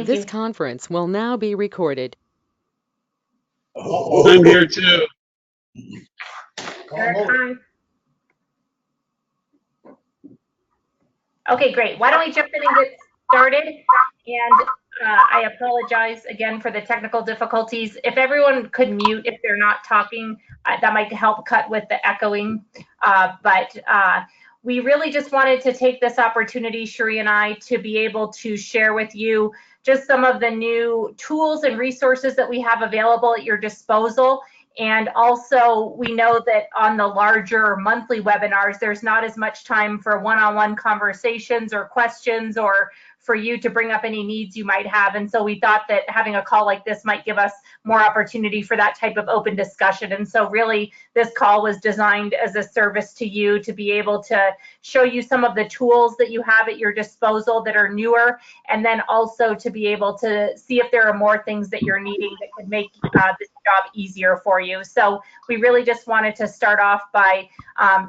This conference will now be recorded. I'm here too. Hi. Okay, great. Why don't we jump in and get started? And I apologize again for the technical difficulties. If everyone could mute if they're not talking, that might help cut with the echoing. But we really just wanted to take this opportunity, Sharee and I, to be able to share with you just some of the new tools and resources that we have available at your disposal. And also, we know that on the larger monthly webinars, there's not as much time for one-on-one conversations or questions or for you to bring up any needs you might have. And so we thought that having a call like this might give us more opportunity for that type of open discussion. And so really, this call was designed as a service to you to be able to show you some of the tools that you have at your disposal that are newer, and then also to be able to see if there are more things that you're needing that could make this job easier for you. So we really just wanted to start off by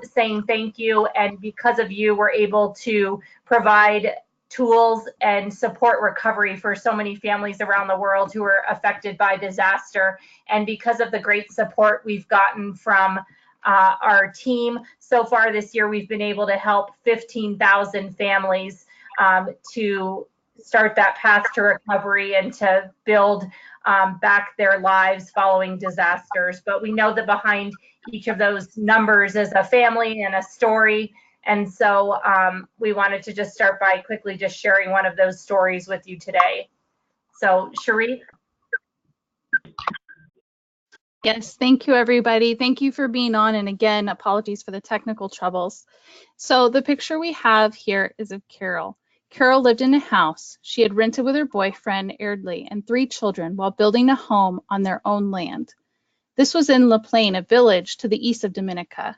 saying thank you. And because of you, we're able to provide tools and support recovery for so many families around the world who are affected by disaster. And because of the great support we've gotten from our team so far this year, we've been able to help 15,000 families to start that path to recovery and to build back their lives following disasters. But we know that behind each of those numbers is a family and a story. And so we wanted to just start by quickly just sharing one of those stories with you today. So Sharee? Yes, thank you, everybody. Thank you for being on. And again, apologies for the technical troubles. So the picture we have here is of Carol. Carol lived in a house she had rented with her boyfriend, Airdley, and 3 children while building a home on their own land. This was in La Plaine, a village to the east of Dominica.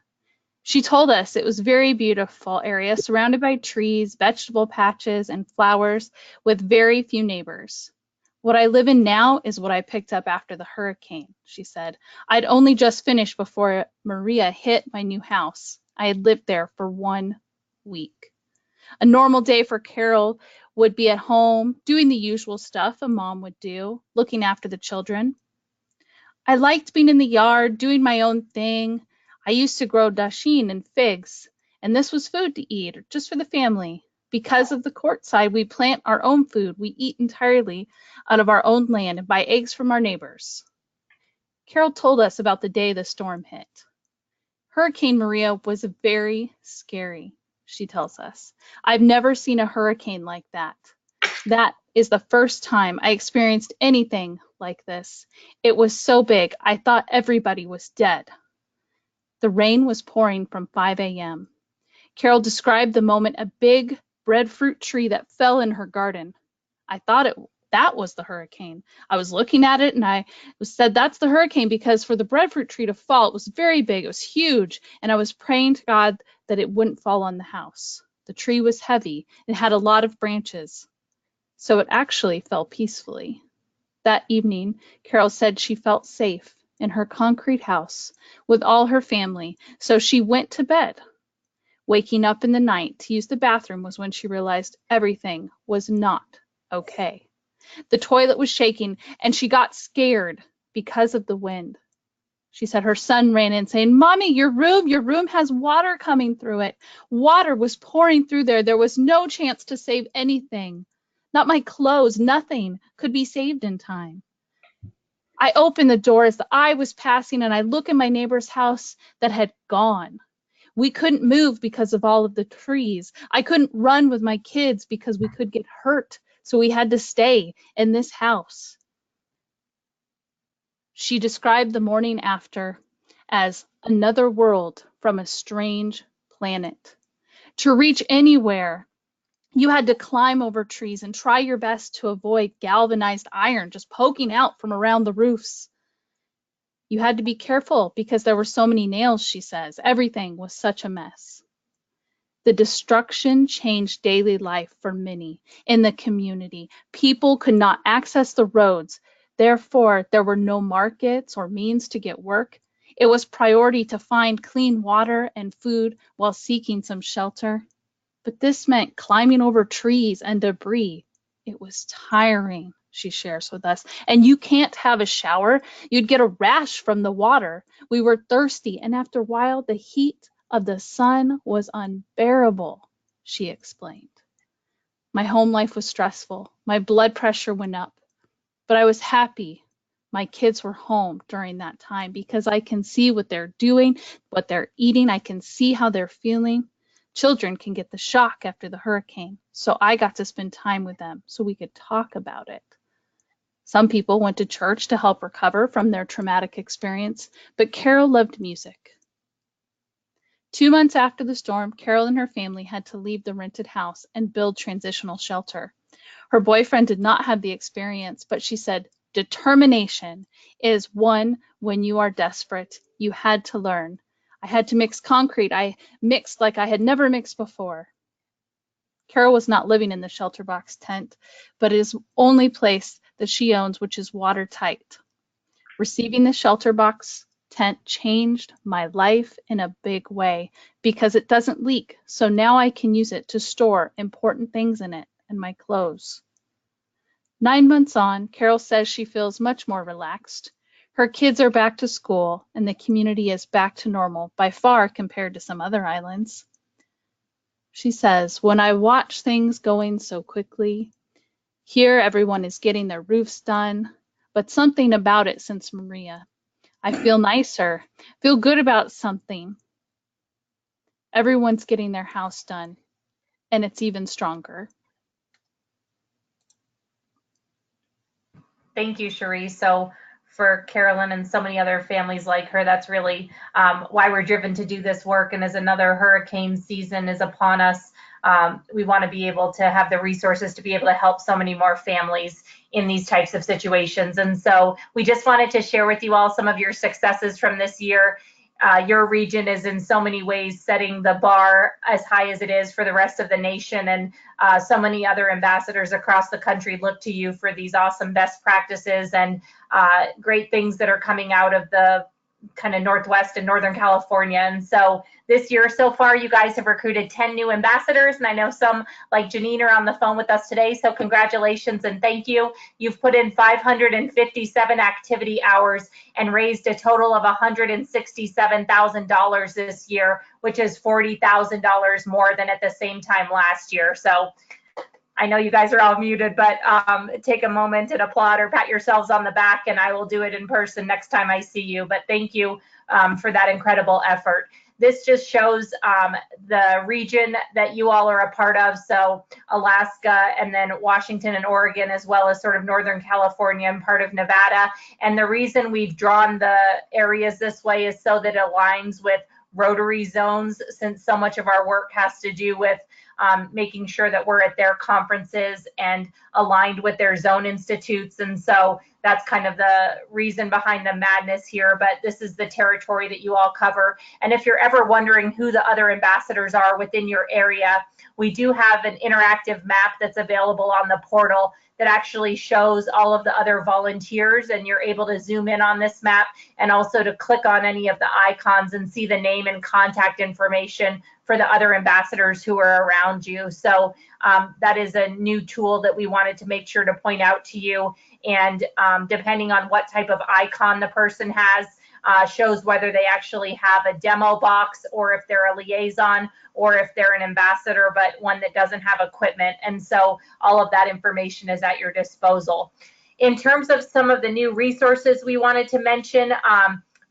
She told us it was a very beautiful area surrounded by trees, vegetable patches, and flowers with very few neighbors. What I live in now is what I picked up after the hurricane, she said. I'd only just finished before Maria hit my new house. I had lived there for 1 week. A normal day for Carol would be at home, doing the usual stuff a mom would do, looking after the children. I liked being in the yard, doing my own thing. I used to grow dasheen and figs, and this was food to eat, just for the family. Because of the courtside, we plant our own food. We eat entirely out of our own land and buy eggs from our neighbors. Carol told us about the day the storm hit. Hurricane Maria was very scary, she tells us. I've never seen a hurricane like that. That is the first time I experienced anything like this. It was so big, I thought everybody was dead. The rain was pouring from 5 a.m. Carol described the moment a big breadfruit tree that fell in her garden. I thought that was the hurricane. I was looking at it and I said, that's the hurricane, because for the breadfruit tree to fall, it was very big, it was huge, and I was praying to God that it wouldn't fall on the house. The tree was heavy, it had a lot of branches, so it actually fell peacefully. That evening, Carol said she felt safe in her concrete house with all her family, so she went to bed. Waking up in the night to use the bathroom was when she realized everything was not okay. The toilet was shaking and she got scared because of the wind. She said her son ran in saying, "Mommy, your room has water coming through it." Water was pouring through there. There was no chance to save anything. Not my clothes, nothing could be saved in time. I opened the door as the eye was passing and I look at my neighbor's house that had gone. We couldn't move because of all of the trees. I couldn't run with my kids because we could get hurt, so we had to stay in this house. She described the morning after as another world from a strange planet. To reach anywhere, you had to climb over trees and try your best to avoid galvanized iron just poking out from around the roofs. You had to be careful because there were so many nails, she says. Everything was such a mess. The destruction changed daily life for many in the community. People could not access the roads. Therefore, there were no markets or means to get work. It was priority to find clean water and food while seeking some shelter. But this meant climbing over trees and debris. It was tiring, she shares with us. And you can't have a shower. You'd get a rash from the water. We were thirsty, and after a while, the heat of the sun was unbearable, she explained. My home life was stressful. My blood pressure went up, but I was happy my kids were home during that time because I can see what they're doing, what they're eating. I can see how they're feeling. Children can get the shock after the hurricane, so I got to spend time with them so we could talk about it. Some people went to church to help recover from their traumatic experience, but Carol loved music. 2 months after the storm, Carol and her family had to leave the rented house and build transitional shelter. Her boyfriend did not have the experience, but she said, determination is one when you are desperate. You had to learn. I had to mix concrete. I mixed like I had never mixed before. Carol was not living in the shelter box tent, but it is the only place that she owns which is watertight. Receiving the shelter box tent changed my life in a big way because it doesn't leak, so now I can use it to store important things in it and my clothes. 9 months on, Carol says she feels much more relaxed. Her kids are back to school and the community is back to normal by far compared to some other islands. She says, when I watch things going so quickly, here everyone is getting their roofs done, but something about it since Maria. I feel nicer, feel good about something. Everyone's getting their house done, and it's even stronger. Thank you, Sharee. So for Carolyn and so many other families like her, that's really why we're driven to do this work. And as another hurricane season is upon us, we want to be able to have the resources to be able to help so many more families in these types of situations. And so we just wanted to share with you all some of your successes from this year. Your region is in so many ways setting the bar as high as it is for the rest of the nation. And so many other ambassadors across the country look to you for these awesome best practices and great things that are coming out of the kind of Northwest and Northern California. And so this year so far, you guys have recruited 10 new ambassadors. And I know some like Janine are on the phone with us today. So congratulations and thank you. You've put in 557 activity hours and raised a total of $167,000 this year, which is $40,000 more than at the same time last year. So I know you guys are all muted, but take a moment and applaud or pat yourselves on the back, and I will do it in person next time I see you. But thank you for that incredible effort. This just shows the region that you all are a part of. So Alaska and then Washington and Oregon, as well as sort of Northern California and part of Nevada. And the reason we've drawn the areas this way is so that it aligns with Rotary zones, since so much of our work has to do with making sure that we're at their conferences and aligned with their zone institutes. And so that's kind of the reason behind the madness here, but this is the territory that you all cover. And if you're ever wondering who the other ambassadors are within your area, we do have an interactive map that's available on the portal that actually shows all of the other volunteers, and you're able to zoom in on this map and also to click on any of the icons and see the name and contact information for the other ambassadors who are around you. So that is a new tool that we wanted to make sure to point out to you. And depending on what type of icon the person has, shows whether they actually have a demo box or if they're a liaison or if they're an ambassador, but one that doesn't have equipment. And so all of that information is at your disposal. In terms of some of the new resources we wanted to mention,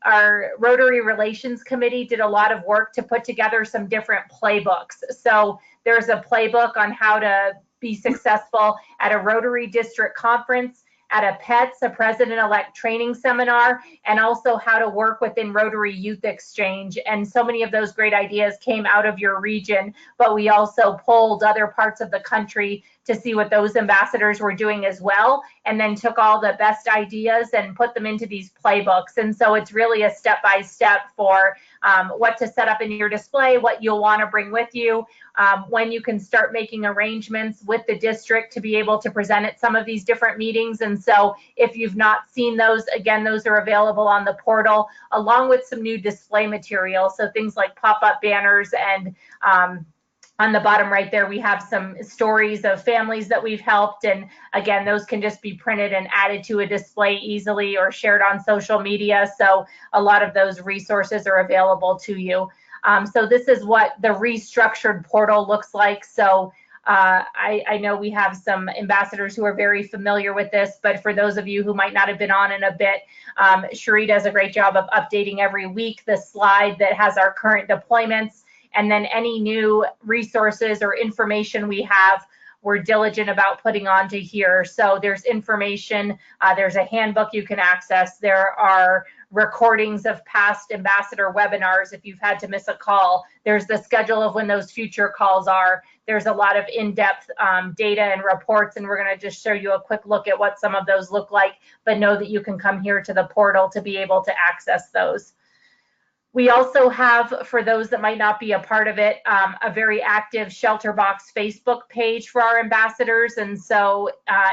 our Rotary Relations Committee did a lot of work to put together some different playbooks. So there's a playbook on how to be successful at a Rotary District Conference, at a PETS, a President-elect training seminar, and also how to work within Rotary Youth Exchange. And so many of those great ideas came out of your region, but we also polled other parts of the country to see what those ambassadors were doing as well, and then took all the best ideas and put them into these playbooks. And so it's really a step-by-step for what to set up in your display, what you'll want to bring with you, when you can start making arrangements with the district to be able to present at some of these different meetings. And so if you've not seen those, again, those are available on the portal, along with some new display material. So things like pop-up banners and On the bottom right there, we have some stories of families that we've helped. And again, those can just be printed and added to a display easily or shared on social media. So a lot of those resources are available to you. So this is what the restructured portal looks like. So I know we have some ambassadors who are very familiar with this, but for those of you who might not have been on in a bit, Sharee does a great job of updating every week the slide that has our current deployments, and then any new resources or information we have, we're diligent about putting onto here. So there's information, there's a handbook you can access, there are recordings of past ambassador webinars if you've had to miss a call. There's the schedule of when those future calls are. There's a lot of in-depth data and reports, and we're going to just show you a quick look at what some of those look like, but know that you can come here to the portal to be able to access those. We also have, for those that might not be a part of it, a very active Shelterbox Facebook page for our ambassadors. And so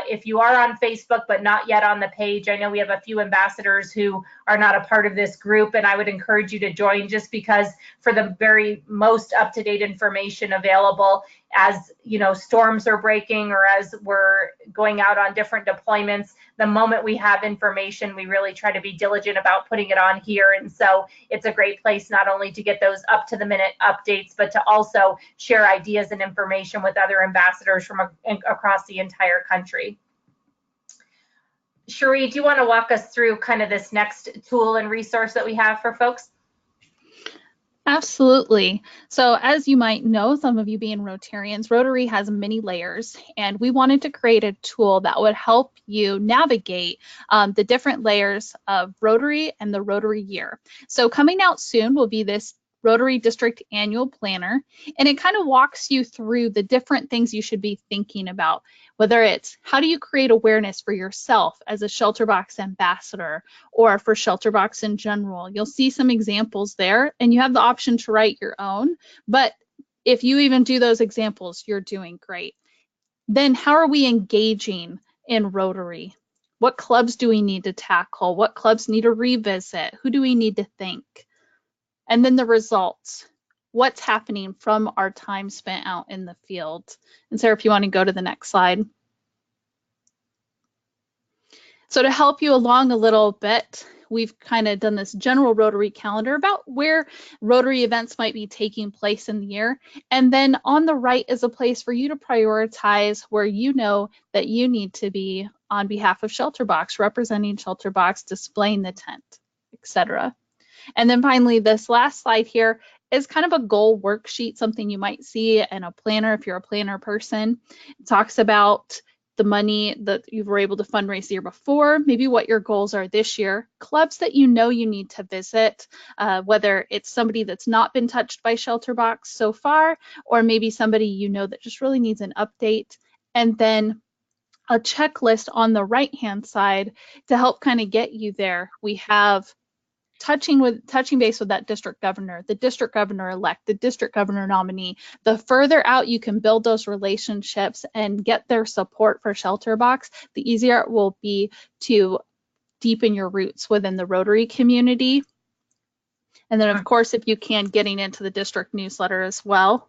if you are on Facebook but not yet on the page, I know we have a few ambassadors who are not a part of this group, and I would encourage you to join, just because for the very most up-to-date information available as storms are breaking or as we're going out on different deployments. The moment we have information, we really try to be diligent about putting it on here. And so it's a great place not only to get those up-to-the-minute updates, but to also share ideas and information with other ambassadors from across the entire country. Sharee, do you want to walk us through kind of this next tool and resource that we have for folks? Absolutely. So as you might know, some of you being Rotarians, Rotary has many layers, and we wanted to create a tool that would help you navigate the different layers of Rotary and the Rotary year. So coming out soon will be this Rotary District Annual Planner, and it kind of walks you through the different things you should be thinking about, whether it's how do you create awareness for yourself as a Shelterbox ambassador or for Shelterbox in general. You'll see some examples there, and you have the option to write your own, but if you even do those examples, you're doing great. Then how are we engaging in Rotary? What clubs do we need to tackle? What clubs need to revisit? Who do we need to thank? And then the results. What's happening from our time spent out in the field? And Sarah, if you want to go to the next slide. So to help you along a little bit, we've kind of done this general Rotary calendar about where Rotary events might be taking place in the year. And then on the right is a place for you to prioritize where you know that you need to be on behalf of Shelterbox, representing Shelterbox, displaying the tent, etc. And then finally, this last slide here is kind of a goal worksheet, something you might see in a planner if you're a planner person. It talks about the money that you were able to fundraise the year before, maybe what your goals are this year, clubs that you know you need to visit, whether it's somebody that's not been touched by Shelterbox so far, or maybe somebody you know that just really needs an update, and then a checklist on the right-hand side to help kind of get you there. We have touching base with that district governor, the district governor-elect, the district governor nominee. The further out you can build those relationships and get their support for Shelterbox, the easier it will be to deepen your roots within the Rotary community. And then, of course, if you can, getting into the district newsletter as well.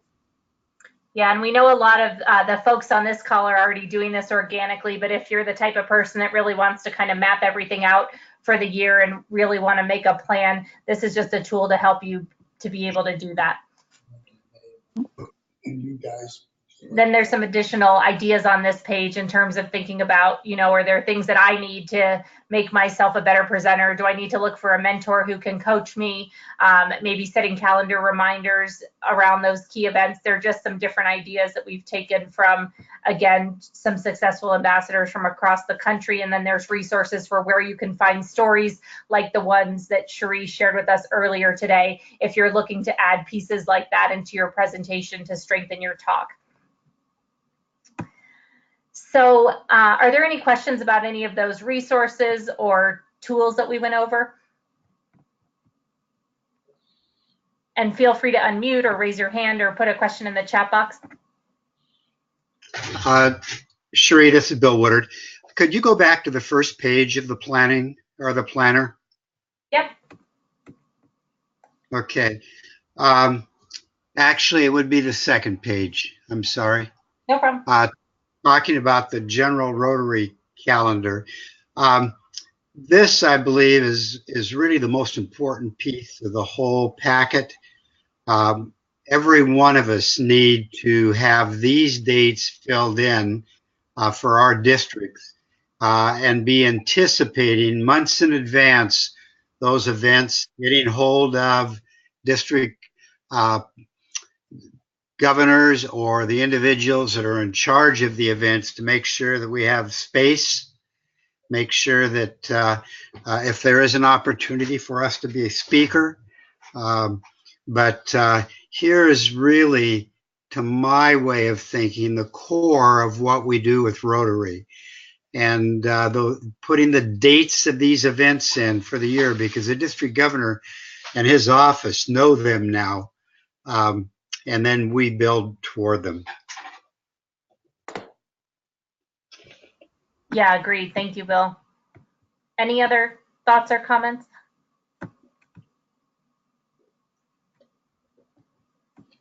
Yeah, and we know a lot of the folks on this call are already doing this organically, but if you're the type of person that really wants to kind of map everything out for the year and really want to make a plan, this is just a tool to help you to be able to do that. And you guys. Then there's some additional ideas on this page in terms of thinking about, are there things that I need to make myself a better presenter? Do I need to look for a mentor who can coach me? Maybe setting calendar reminders around those key events. There are just some different ideas that we've taken from, again, some successful ambassadors from across the country. And then there's resources for where you can find stories like the ones that Sharee shared with us earlier today, if you're looking to add pieces like that into your presentation to strengthen your talk. So are there any questions about any of those resources or tools that we went over? And feel free to unmute or raise your hand or put a question in the chat box. Sharee, this is Bill Woodard. Could you go back to the first page of the planning or the planner? Yep. Okay. Actually, it would be the second page. I'm sorry. No problem. Talking about the general Rotary calendar. Um, this, I believe, is really the most important piece of the whole packet. Um, every one of us need to have these dates filled in for our districts and be anticipating months in advance those events, getting hold of district uh, governors or the individuals that are in charge of the events to make sure that we have space, make sure that if there is an opportunity for us to be a speaker. Um, but here is really, to my way of thinking, the core of what we do with Rotary. And putting the dates of these events in for the year, because the district governor and his office know them now. And then we build toward them. Yeah, agreed. Thank you, Bill. Any other thoughts or comments?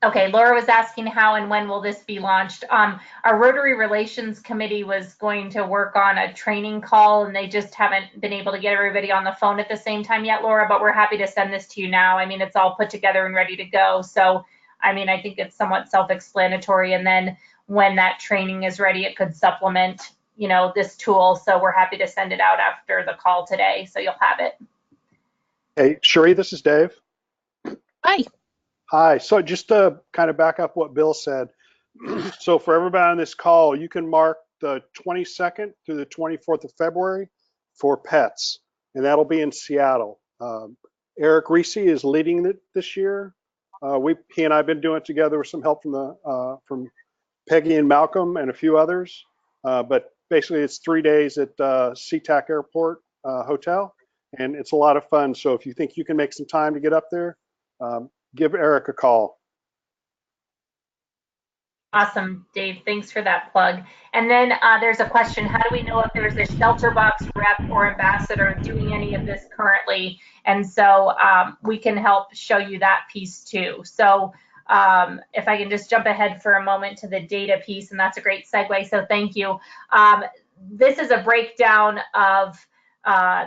Okay, Laura was asking how and when will this be launched. Our Rotary Relations Committee was going to work on a training call, and they just haven't been able to get everybody on the phone at the same time yet, Laura, but we're happy to send this to you now. I mean, it's all put together and ready to go. So, I mean, I think it's somewhat self-explanatory. And then when that training is ready, it could supplement, you know, this tool. So we're happy to send it out after the call today. So you'll have it. Hey, Sharee, this is Dave. Hi. Hi. So just to kind of back up what Bill said. So for everybody on this call, you can mark the 22nd through the 24th of February for pets, and that'll be in Seattle. Eric Reese is leading it this year. He and I have been doing it together with some help from Peggy and Malcolm and a few others. But basically, it's 3 days at SeaTac Airport Hotel, and it's a lot of fun. So if you think you can make some time to get up there, give Eric a call. Awesome, Dave. Thanks for that plug. And then there's a question, how do we know if there's a shelter box rep or ambassador doing any of this currently? And so we can help show you that piece too. So if I can just jump ahead for a moment to the data piece, and that's a great segue, so thank you. This is a breakdown of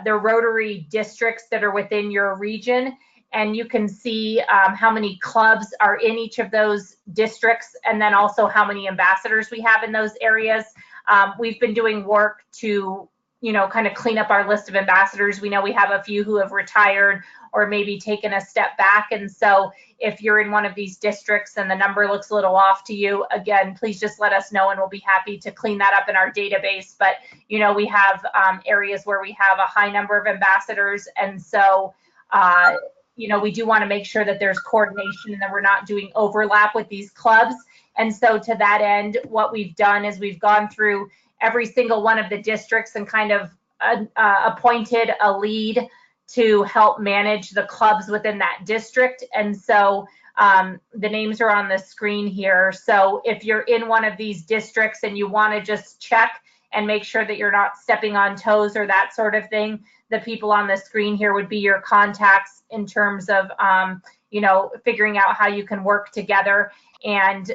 the Rotary districts that are within your region. And you can see how many clubs are in each of those districts, and then also how many ambassadors we have in those areas. We've been doing work to, you know, kind of clean up our list of ambassadors. We know we have a few who have retired or maybe taken a step back. And so if you're in one of these districts and the number looks a little off to you, again, please just let us know and we'll be happy to clean that up in our database. But, you know, we have areas where we have a high number of ambassadors. And so, you know, we do want to make sure that there's coordination and that we're not doing overlap with these clubs. And so to that end, what we've done is we've gone through every single one of the districts and kind of appointed a lead to help manage the clubs within that district. And so the names are on the screen here. So if you're in one of these districts and you want to just check and make sure that you're not stepping on toes or that sort of thing, the people on the screen here would be your contacts in terms of, you know, figuring out how you can work together. And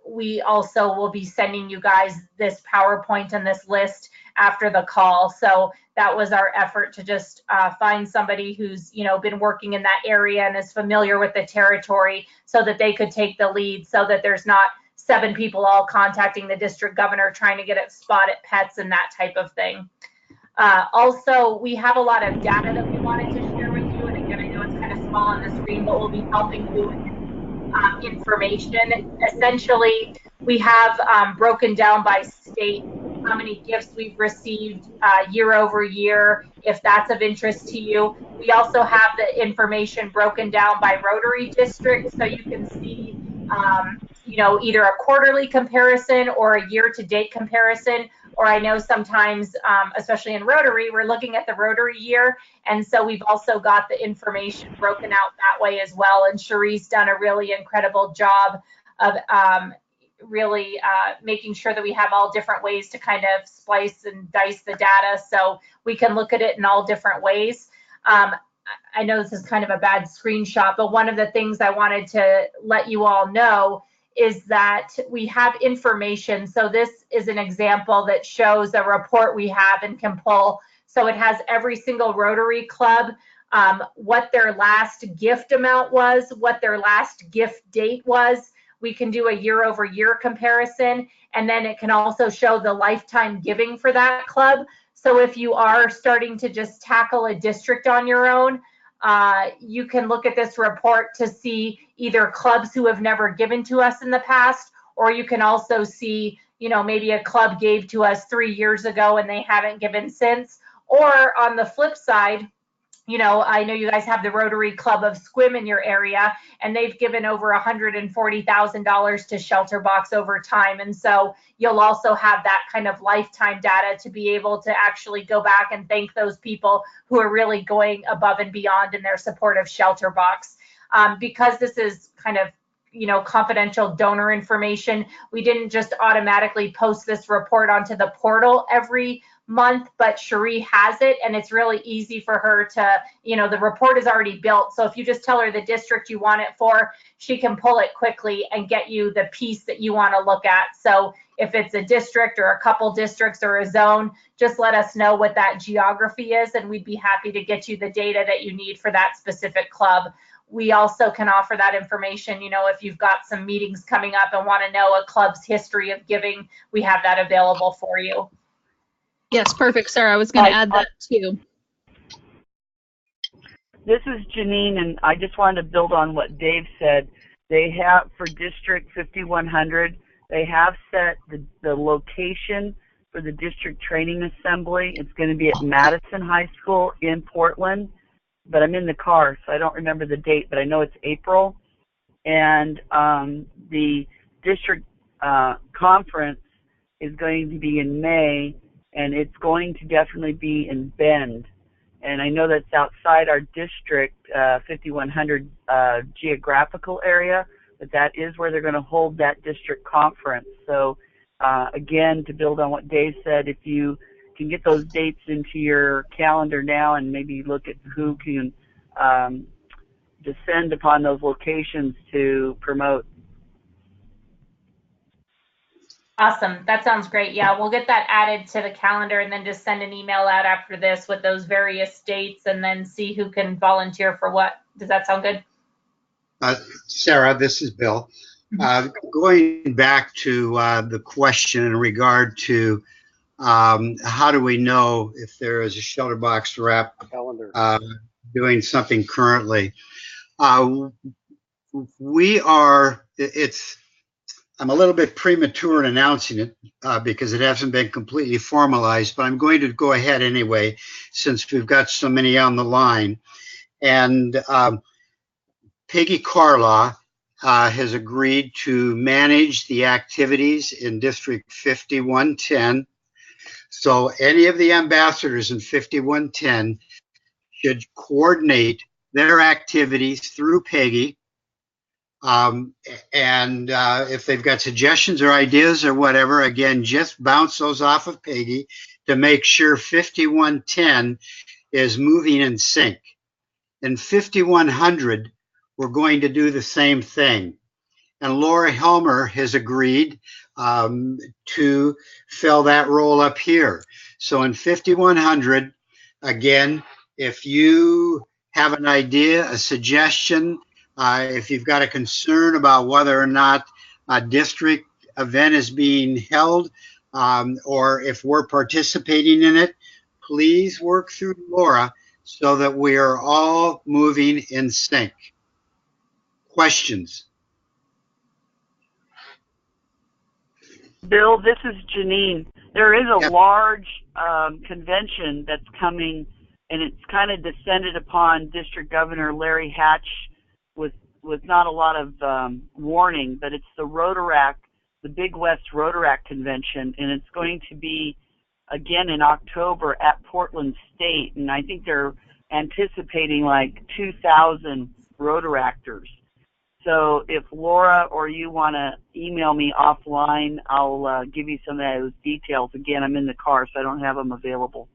we also will be sending you guys this PowerPoint and this list after the call. So that was our effort to just find somebody who's, you know, been working in that area and is familiar with the territory so that they could take the lead, so that there's not 7 people all contacting the district governor trying to get a spot at pets and that type of thing. Also, we have a lot of data that we wanted to share with you. And again, I know it's kind of small on the screen, but we'll be helping you with information. Essentially, we have broken down by state how many gifts we've received year over year, if that's of interest to you. We also have the information broken down by Rotary district, so you can see you know, either a quarterly comparison or a year-to-date comparison. Or I know sometimes, especially in Rotary, we're looking at the Rotary year. And so we've also got the information broken out that way as well. And Sharee's done a really incredible job of really making sure that we have all different ways to kind of splice and dice the data so we can look at it in all different ways. I know this is kind of a bad screenshot, but one of the things I wanted to let you all know is that we have information. So this is an example that shows a report we have and can pull. So it has every single Rotary Club, what their last gift amount was, what their last gift date was. We can do a year-over-year comparison, and then it can also show the lifetime giving for that club. So if you are starting to just tackle a district on your own, you can look at this report to see either clubs who have never given to us in the past, or you can also see, maybe a club gave to us 3 years ago and they haven't given since. Or on the flip side, I know you guys have the Rotary Club of Squim in your area, and they've given over $140,000 to Shelter Box over time. And so you'll also have that kind of lifetime data to be able to actually go back and thank those people who are really going above and beyond in their support of Shelter Box. Because this is kind of confidential donor information, we didn't just automatically post this report onto the portal every month, but Sharee has it, and it's really easy for her to, the report is already built. So if you just tell her the district you want it for, she can pull it quickly and get you the piece that you want to look at. So if it's a district or a couple districts or a zone, just let us know what that geography is, and we'd be happy to get you the data that you need for that specific club. We also can offer that information, if you've got some meetings coming up and want to know a club's history of giving, we have that available for you. Yes, perfect, Sarah. I was going to add that too. This is Janine, and I just wanted to build on what Dave said. They have, for District 5100, they have set the location for the district training assembly. It's going to be at Madison High School in Portland, but I'm in the car, so I don't remember the date, but I know it's April. And the district conference is going to be in May, and it's going to definitely be in Bend. And I know that's outside our district 5100 geographical area, but that is where they're going to hold that district conference. So again, to build on what Dave said, if you can get those dates into your calendar now and maybe look at who can descend upon those locations to promote. Awesome. That sounds great. Yeah, we'll get that added to the calendar and then just send an email out after this with those various dates and then see who can volunteer for what. Does that sound good? Sarah, this is Bill. Going back to the question in regard to how do we know if there is a Shelter Box rep doing something currently? I'm a little bit premature in announcing it because it hasn't been completely formalized, but I'm going to go ahead anyway since we've got so many on the line. And Peggy Carlaw has agreed to manage the activities in District 5110. So any of the ambassadors in 5110 should coordinate their activities through Peggy. And if they've got suggestions or ideas or whatever, again, just bounce those off of Peggy to make sure 5110 is moving in sync. In 5100, we're going to do the same thing. And Laura Helmer has agreed to fill that role up here. So in 5100, again, if you have an idea, a suggestion, if you've got a concern about whether or not a district event is being held or if we're participating in it, please work through Laura so that we are all moving in sync. Questions? Bill, this is Janine. There is a large convention that's coming, and it's kind of descended upon District Governor Larry Hatch with not a lot of warning, but it's the Rotaract, the Big West Rotaract Convention, and it's going to be again in October at Portland State, and I think they're anticipating like 2,000 Rotaractors. So if Laura or you want to email me offline, I'll give you some of those details. Again, I'm in the car, so I don't have them available.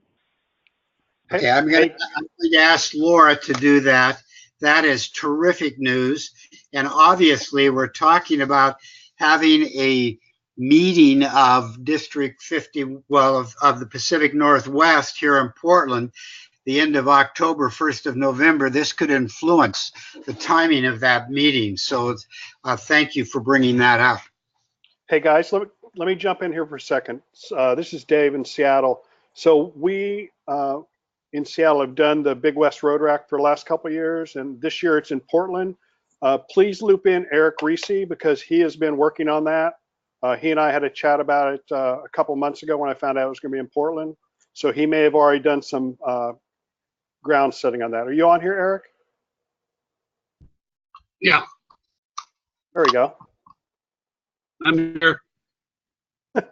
Okay, I'm going to ask Laura to do that. That is terrific news. And obviously, we're talking about having a meeting of District 50, well, of the Pacific Northwest here in Portland, the end of October, 1st of November. This could influence the timing of that meeting. So thank you for bringing that up. Hey guys, let me jump in here for a second. This is Dave in Seattle. So we in Seattle have done the Big West Road Rack for the last couple of years, and this year it's in Portland. Please loop in Eric Reese because he has been working on that. He and I had a chat about it a couple months ago when I found out it was going to be in Portland. So he may have already done some ground setting on that. Are you on here, Eric? Yeah, There we go. I'm here. Can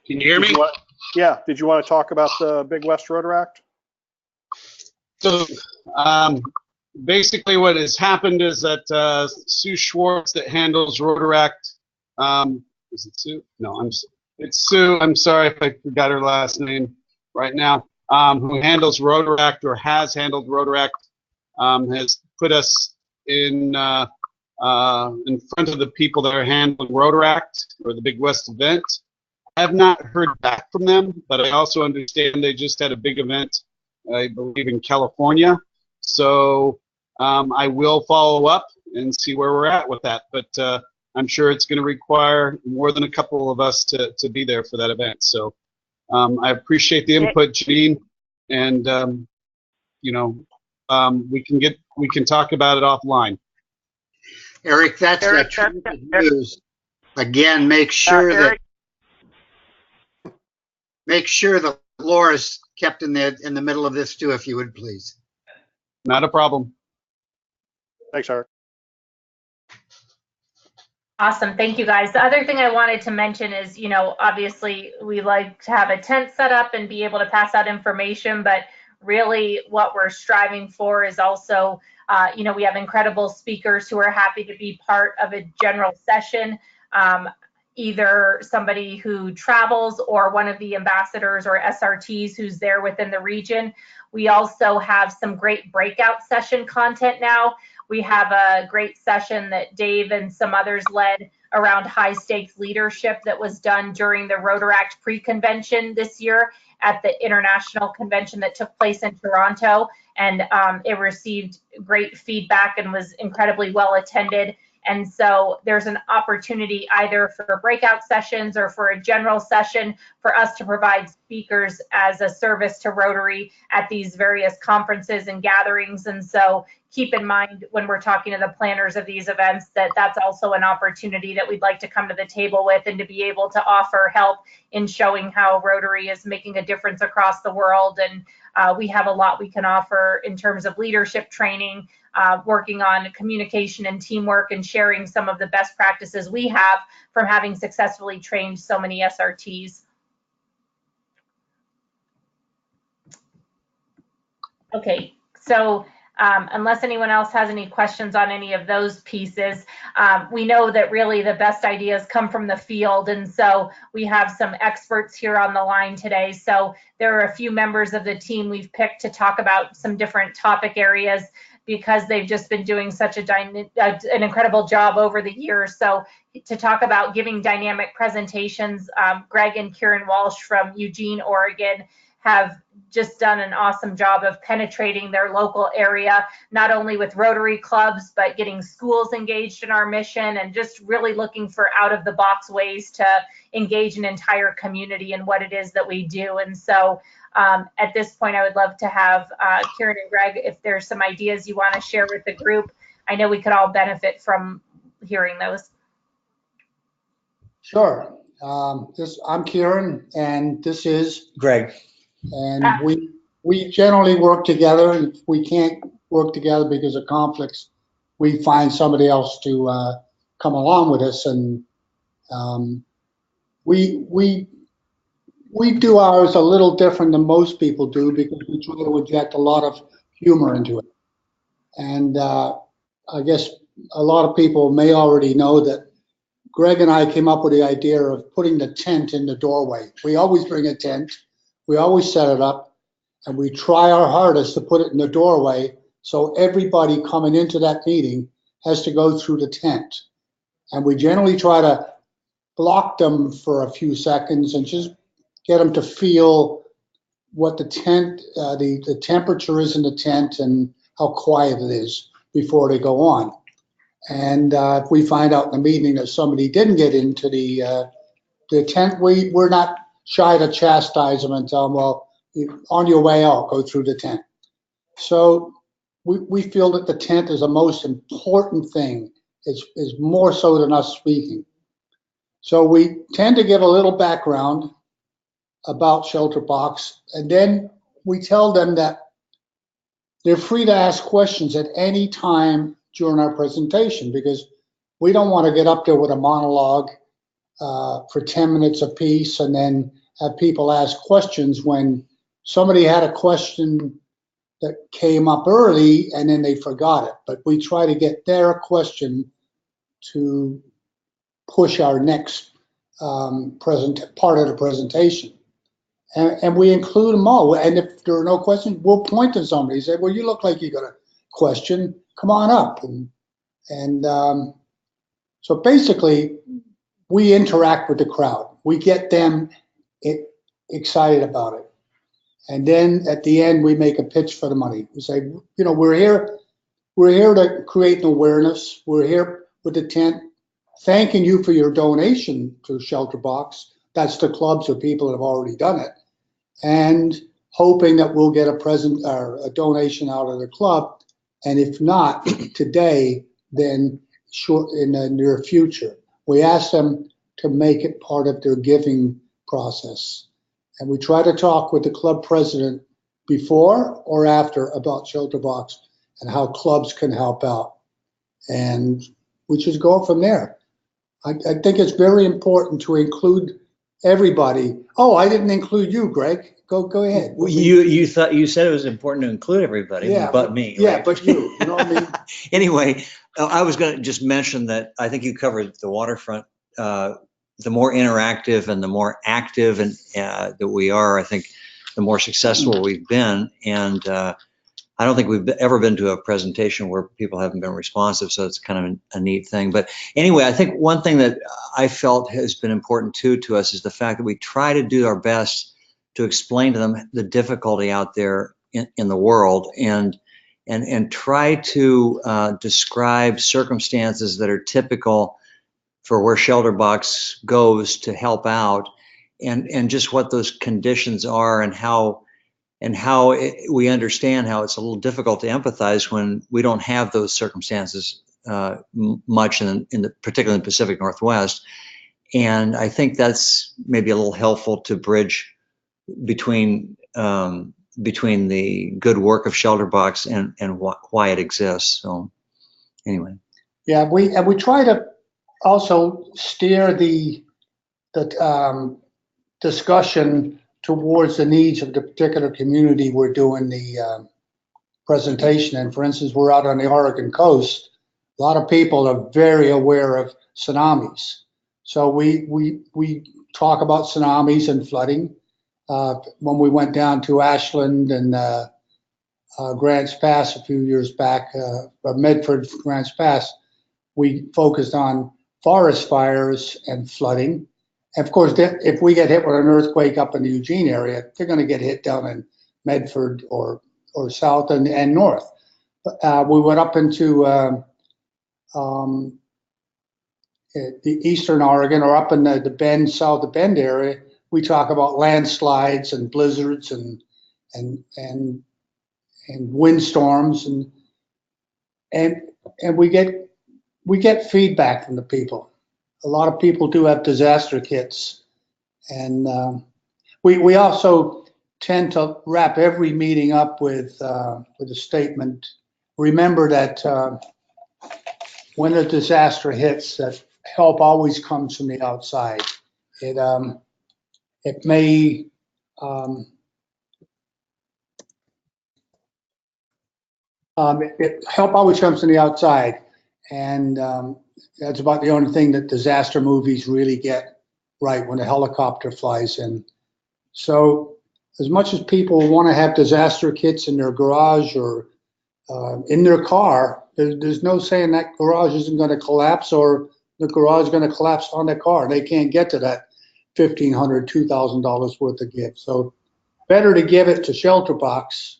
you hear me? Yeah. Did you want to talk about the Big West Road Rack? So basically what has happened is that Sue Schwartz that handles Rotaract, is it Sue? No, it's Sue. I'm sorry if I forgot her last name right now. Who handles Rotaract or has handled Rotaract, has put us in front of the people that are handling Rotaract or the Big West event. I have not heard back from them, but I also understand they just had a big event, I believe, in California. So I will follow up and see where we're at with that. But I'm sure it's going to require more than a couple of us to be there for that event. So I appreciate the input, Janine, and we can talk about it offline. Eric, that's terrific news. Again, make sure that Laura's kept in the middle of this too, if you would please. Not a problem. Thanks, Eric. Awesome. Thank you, guys. The other thing I wanted to mention is, obviously we like to have a tent set up and be able to pass out information, but really what we're striving for is also, we have incredible speakers who are happy to be part of a general session, either somebody who travels or one of the ambassadors or SRTs who's there within the region. We also have some great breakout session content now. We have a great session that Dave and some others led around high stakes leadership that was done during the Rotaract pre-convention this year at the international convention that took place in Toronto. And it received great feedback and was incredibly well attended. And so there's an opportunity either for breakout sessions or for a general session for us to provide speakers as a service to Rotary at these various conferences and gatherings. And so keep in mind when we're talking to the planners of these events that that's also an opportunity that we'd like to come to the table with and to be able to offer help in showing how Rotary is making a difference across the world. And we have a lot we can offer in terms of leadership training, working on communication and teamwork and sharing some of the best practices we have from having successfully trained so many SRTs. Okay, so unless anyone else has any questions on any of those pieces, we know that really the best ideas come from the field. And so we have some experts here on the line today. So there are a few members of the team we've picked to talk about some different topic areas because they've just been doing such an incredible job over the years. So to talk about giving dynamic presentations, Greg and Kieran Walsh from Eugene, Oregon, have just done an awesome job of penetrating their local area, not only with Rotary clubs, but getting schools engaged in our mission and just really looking for out of the box ways to engage an entire community in what it is that we do. And so at this point, I would love to have Kieran and Greg, if there's some ideas you want to share with the group. I know we could all benefit from hearing those. Sure. I'm Kieran, and this is Greg. And we generally work together, and if we can't work together because of conflicts, we find somebody else to come along with us. And we do ours a little different than most people do because we try to inject a lot of humor into it. And I guess a lot of people may already know that Greg and I came up with the idea of putting the tent in the doorway. We always bring a tent. We always set it up. and we try our hardest to put it in the doorway so everybody coming into that meeting has to go through the tent. And we generally try to block them for a few seconds and just get them to feel what the tent, the temperature is in the tent and how quiet it is before they go on. And if we find out in the meeting that somebody didn't get into the tent, we're not shy to chastise them and tell them, well, on your way out, go through the tent. So we feel that the tent is the most important thing. It's more so than us speaking. So we tend to give a little background about Shelter Box, and then we tell them that they're free to ask questions at any time during our presentation, because we don't want to get up there with a monologue for 10 minutes apiece and then have people ask questions when somebody had a question that came up early and then they forgot it. But we try to get their question to push our next part of the presentation. And we include them all. And if there are no questions, we'll point to somebody and say, well, you look like you got a question. Come on up. And so basically, we interact with the crowd. We get them excited about it. And then at the end, we make a pitch for the money. We say, you know, we're here to create an awareness. We're here with the tent, thanking you for your donation to Shelter Box. That's the clubs or people that have already done it. And hoping that we'll get a present or a donation out of the club. And if not today, then in the near future. We ask them to make it part of their giving process. And we try to talk with the club president before or after about Shelter Box and how clubs can help out. And we just go from there. I think it's very important to include everybody. Oh, I didn't include you, Greg. Go ahead. Well, you said it was important to include everybody, Yeah, but me. Yeah, right? but you know what I mean? Anyway, I was going to just mention that I think you covered the waterfront. The more interactive and the more active and that we are, I think the more successful we've been. And I don't think we've ever been to a presentation where people haven't been responsive, so it's kind of a neat thing. But anyway, I think one thing that I felt has been important too to us is the fact that we try to do our best to explain to them the difficulty out there in the world and try to describe circumstances that are typical for where Shelter Box goes to help out, and just what those conditions are and how we understand how it's a little difficult to empathize when we don't have those circumstances much particularly in the Pacific Northwest. And I think that's maybe a little helpful to bridge between the good work of Shelter Box and why it exists. So anyway. Yeah, we try to also steer the discussion towards the needs of the particular community we're doing the presentation in. For instance, we're out on the Oregon coast. A lot of people are very aware of tsunamis. So we talk about tsunamis and flooding. When we went down to Ashland and Grants Pass a few years back, Medford, Grants Pass, we focused on forest fires and flooding. And of course, if we get hit with an earthquake up in the Eugene area, they're going to get hit down in Medford or south and north. We went up into the eastern Oregon or up in the Bend, south of Bend area. We talk about landslides and blizzards and windstorms and we get feedback from the people. A lot of people do have disaster kits, and we also tend to wrap every meeting up with a statement. Remember that when a disaster hits, that help always comes from the outside. It may help always comes from the outside, and that's about the only thing that disaster movies really get right when a helicopter flies in. So as much as people want to have disaster kits in their garage or in their car, there's no saying that garage isn't going to collapse or the garage is going to collapse on the car. They can't get to that $1,500, $2,000 worth of gift. So better to give it to Shelter Box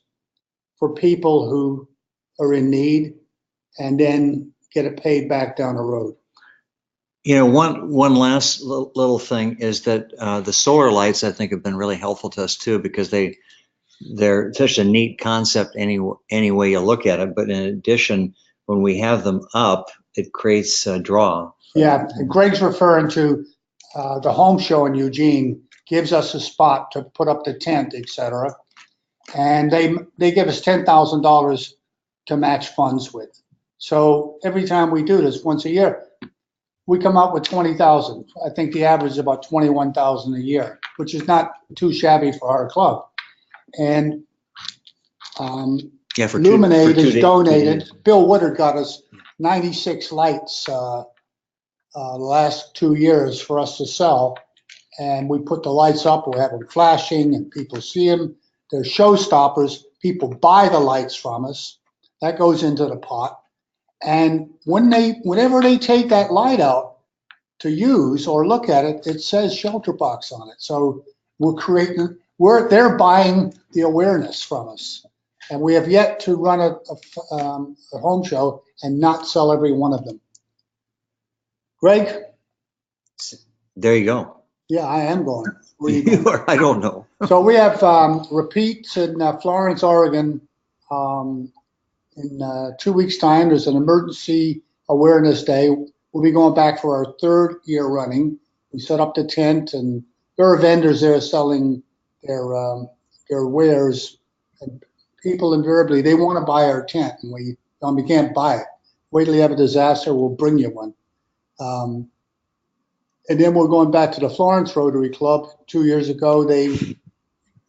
for people who are in need and then get it paid back down the road. You know, one last little thing is that the solar lights, I think, have been really helpful to us too, because they're such a neat concept any way you look at it. But in addition, when we have them up, it creates a draw. Yeah, Greg's referring to the home show in Eugene gives us a spot to put up the tent, etc. And they give us $10,000 to match funds with. So every time we do this once a year, we come up with 20,000. I think the average is about 21,000 a year, which is not too shabby for our club. And Yeah, for Luminate two has days. donated. Bill Woodard got us 96 lights the last 2 years for us to sell. And we put the lights up, we have them flashing and people see them. They're show stoppers. People buy the lights from us. That goes into the pot. And whenever they take that light out to use or look at it, it says Shelter Box on it. So they're buying the awareness from us. And we have yet to run a home show and not sell every one of them. Greg? There you go. Yeah, I am going. Where are you going? I don't know. So we have repeats in Florence, Oregon. In 2 weeks' time, there's an emergency awareness day. We'll be going back for our 3rd year running. We set up the tent, and there are vendors there selling their wares. And people invariably, they want to buy our tent, and we can't buy it. Wait till you have a disaster, we'll bring you one. And then we're going back to the Florence Rotary Club. 2 years ago, I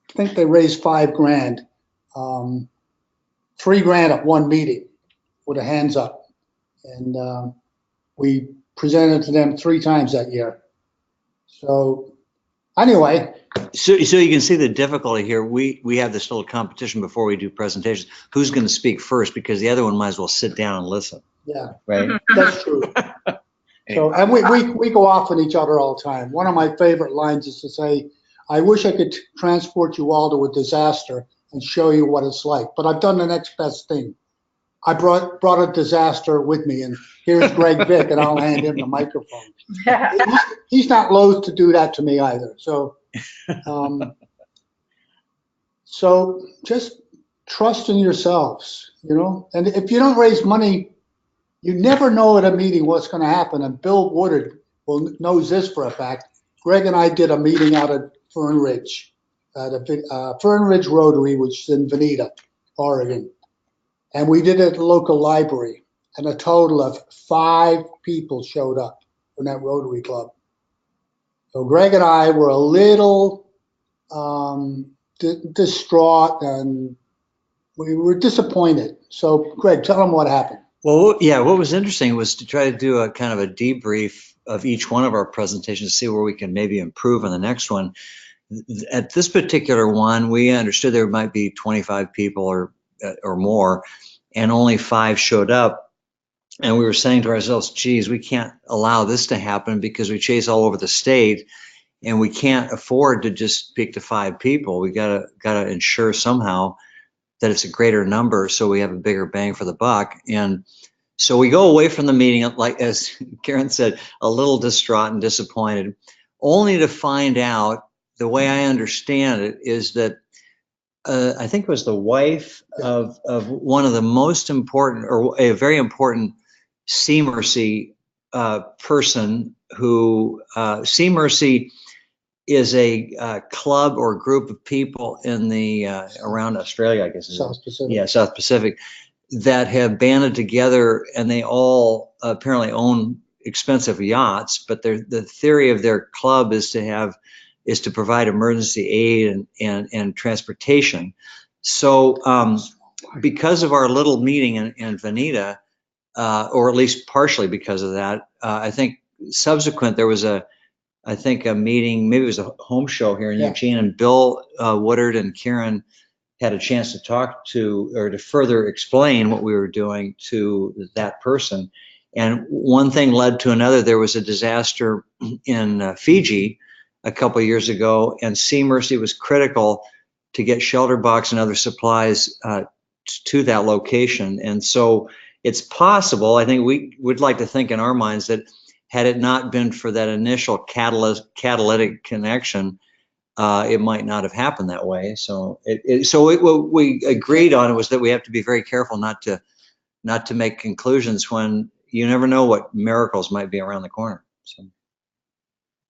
think they raised $5,000. $3,000 at one meeting with a hands up. And we presented to them 3 times that year. So anyway. So you can see the difficulty here. We have this little competition before we do presentations. Who's going to speak first? Because the other one might as well sit down and listen. Yeah, right. That's true. So, and we go off on each other all the time. One of my favorite lines is to say, I wish I could transport you all to a disaster and show you what it's like. But I've done the next best thing. I brought a disaster with me, and here's Greg Vick, and I'll hand him the microphone. He's not loath to do that to me either. So, so just trust in yourselves, you know. And if you don't raise money, you never know at a meeting what's going to happen. And Bill Woodard knows this for a fact. Greg and I did a meeting out at Fern Ridge, the Fern Ridge Rotary, which is in Veneta, Oregon. And we did it at the local library. And a total of 5 people showed up from that Rotary Club. So Greg and I were a little distraught, and we were disappointed. So Greg, tell them what happened. Well, yeah, what was interesting was to try to do a kind of a debrief of each one of our presentations, to see where we can maybe improve on the next one. At this particular one, we understood there might be 25 people or more, and only 5 showed up. And we were saying to ourselves, geez, we can't allow this to happen, because we chase all over the state and we can't afford to just speak to 5 people. We gotta ensure somehow that it's a greater number, so we have a bigger bang for the buck. And so we go away from the meeting, like as Karen said, a little distraught and disappointed, only to find out, the way I understand it, is that I think it was the wife of one of the most important, or a very important Sea Mercy person, who Sea Mercy is a club or group of people in the around Australia, I guess. South Pacific. Yeah, South Pacific, that have banded together, and they all apparently own expensive yachts. But the theory of their club is to provide emergency aid and transportation. So because of our little meeting in Veneta, or at least partially because of that, I think subsequent there was a I think, a meeting, maybe it was a home show here in Yeah. Eugene, and Bill Woodard and Karen had a chance to talk to, or to further explain what we were doing to that person. And one thing led to another. There was a disaster in Fiji a couple of years ago, and Sea Mercy was critical to get shelter box and other supplies to that location. And so it's possible, I think we would like to think in our minds, that had it not been for that initial catalytic connection, it might not have happened that way. So what we agreed on was that we have to be very careful not to make conclusions when you never know what miracles might be around the corner. So.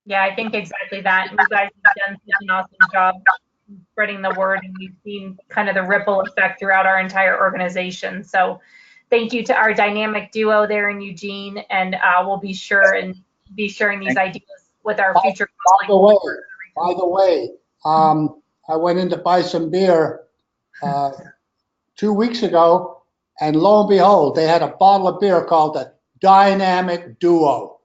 Yeah, I think exactly that. You guys have done such an awesome job spreading the word, and we've seen kind of the ripple effect throughout our entire organization. So thank you to our dynamic duo there in Eugene, and we'll be sharing these ideas with our future colleagues. By the way, I went in to buy some beer 2 weeks ago, and lo and behold, they had a bottle of beer called the Dynamic Duo.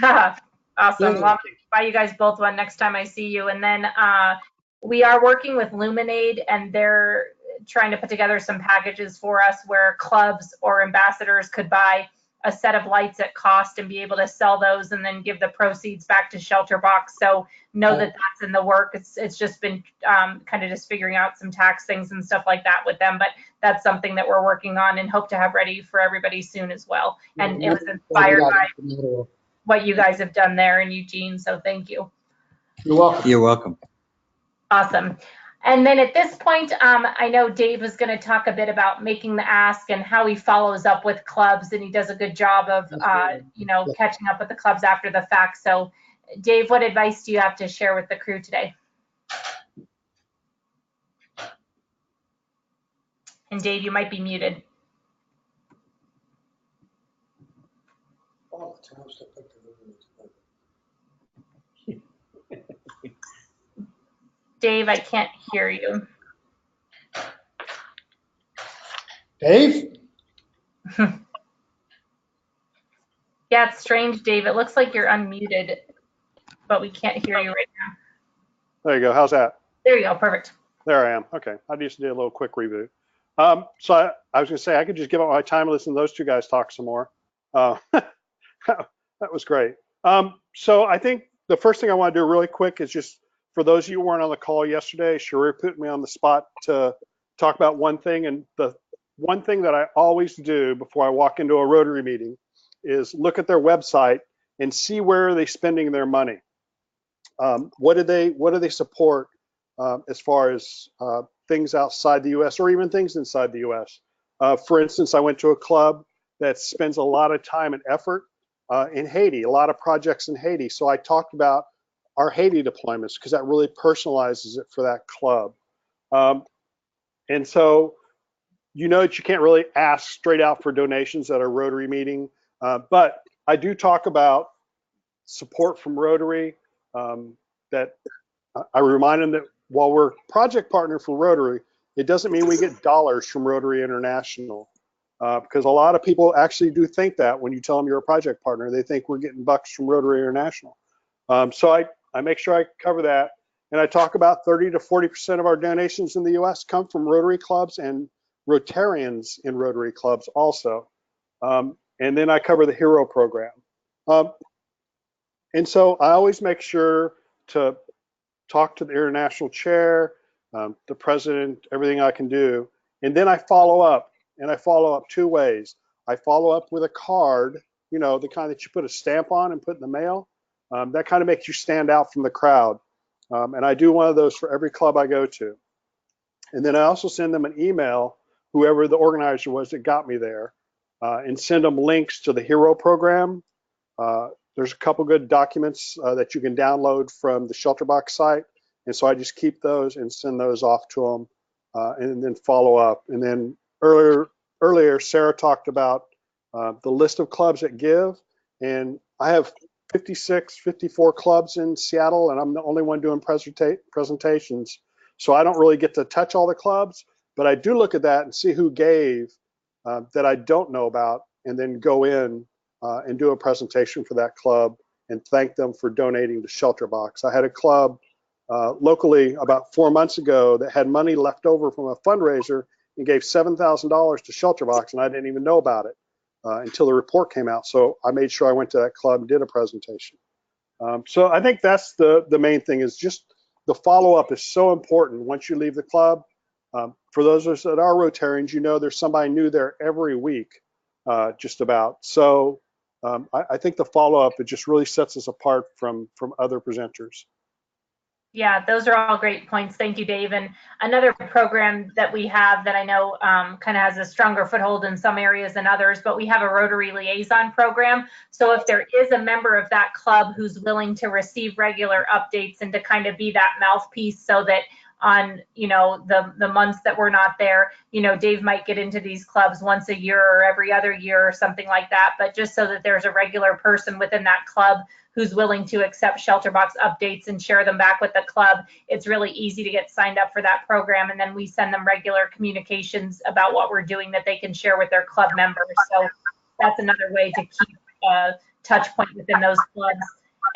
Awesome. Well, I'm going to buy you guys both one next time I see you. And then we are working with Luminade, and they're trying to put together some packages for us where clubs or ambassadors could buy a set of lights at cost and be able to sell those and then give the proceeds back to Shelter Box. So know that that's in the work. It's just been kind of just figuring out some tax things and stuff like that with them. But that's something that we're working on and hope to have ready for everybody soon as well. And it was inspired by what you guys have done there in Eugene. So thank you. You're welcome. You're welcome. Awesome. And then at this point, I know Dave was going to talk a bit about making the ask and how he follows up with clubs, and he does a good job of, catching up with the clubs after the fact. So Dave, what advice do you have to share with the crew today? And Dave, you might be muted. Dave, I can't hear you. Dave? Yeah, it's strange, Dave. It looks like you're unmuted, but we can't hear you right now. There you go. How's that? There you go. Perfect. There I am. Okay. I just did a little quick reboot. So I was going to say, I could just give up my time and listen to those two guys talk some more. That was great. So I think the first thing I want to do really quick is just, for those of you who weren't on the call yesterday, Sharee put me on the spot to talk about one thing. And the one thing that I always do before I walk into a Rotary meeting is look at their website and see where are they spending their money. What do they support as far as things outside the U.S. or even things inside the U.S. For instance, I went to a club that spends a lot of time and effort in Haiti, a lot of projects in Haiti. So I talked about our Haiti deployments because that really personalizes it for that club. And so you know that you can't really ask straight out for donations at a Rotary meeting, but I do talk about support from Rotary, that I remind them that while we're project partner for Rotary, it doesn't mean we get dollars from Rotary International, because a lot of people actually do think that when you tell them you're a project partner, they think we're getting bucks from Rotary International. So I make sure I cover that. And I talk about 30 to 40% of our donations in the US come from Rotary clubs and Rotarians in Rotary clubs also. And then I cover the HERO program. And so I always make sure to talk to the international chair, the president, everything I can do. And then I follow up, and I follow up two ways. I follow up with a card, you know, the kind that you put a stamp on and put in the mail. That kind of makes you stand out from the crowd. And I do one of those for every club I go to. And then I also send them an email, whoever the organizer was that got me there, and send them links to the HERO program. There's a couple good documents that you can download from the Shelterbox site. And so I just keep those and send those off to them and then follow up. And then earlier Sarah talked about the list of clubs that give. And I have 54 clubs in Seattle, and I'm the only one doing presentations. So I don't really get to touch all the clubs, but I do look at that and see who gave that I don't know about, and then go in and do a presentation for that club and thank them for donating to Shelter Box. I had a club locally about 4 months ago that had money left over from a fundraiser and gave $7,000 to Shelter Box, and I didn't even know about it until the report came out. So I made sure I went to that club and did a presentation. So I think that's the main thing, is just the follow-up is so important once you leave the club. For those of us that are Rotarians, you know there's somebody new there every week, just about. So I think the follow-up, it just really sets us apart from other presenters. Yeah, those are all great points. Thank you, Dave. And another program that we have that I know kind of has a stronger foothold in some areas than others, but we have a Rotary Liaison program. So if there is a member of that club who's willing to receive regular updates and to kind of be that mouthpiece, so that on, you know, the months that we're not there, you know, Dave might get into these clubs once a year or every other year or something like that, but just so that there's a regular person within that club who's willing to accept Shelter Box updates and share them back with the club, it's really easy to get signed up for that program. And then we send them regular communications about what we're doing that they can share with their club members. So that's another way to keep a touch point within those clubs.